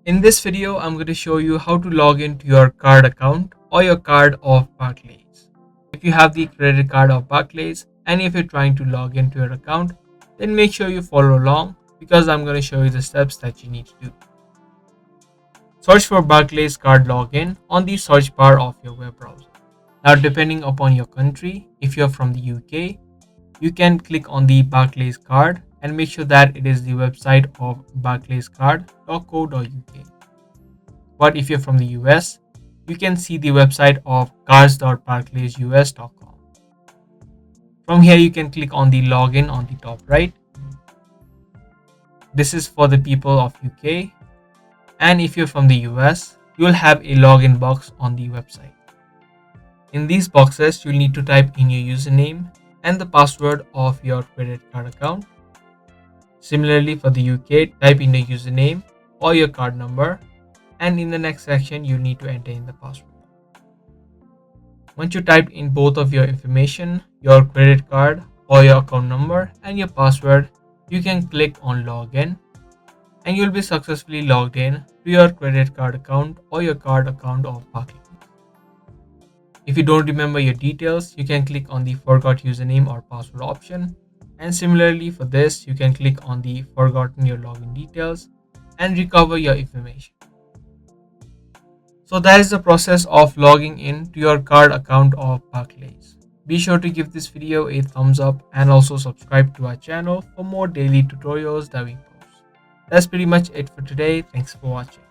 In this video, I'm going to show you how to log into your card account or your card of Barclays. If you have the credit card of Barclays and if you're trying to log into your account, then make sure you follow along because I'm going to show you the steps that you need to do. Search for Barclays card login on the search bar of your web browser. Now, depending upon your country, if you're from the UK, you can click on the Barclays card and make sure that it is the website of barclayscard.co.uk. But if you're from the US, you can see the website of cards.barclaysus.com. From here, you can click on the login on the top right. This is for the people of UK. And if you're from the US, you will have a login box on the website. In these boxes, you'll need to type in your username and the password of your credit card account. Similarly, for the UK, type in the username or your card number, and in the next section, you need to enter in the password. Once you type in both of your information, your credit card or your account number and your password, you can click on login and you'll be successfully logged in to your credit card account or your card account of Barclays. If you don't remember your details, you can click on the forgot username or password option. And similarly for this, you can click on the forgotten your login details and recover your information. So that is the process of logging in to your card account of Barclays. Be sure to give this video a thumbs up and also subscribe to our channel for more daily tutorials that we post. That's pretty much it for today. Thanks for watching.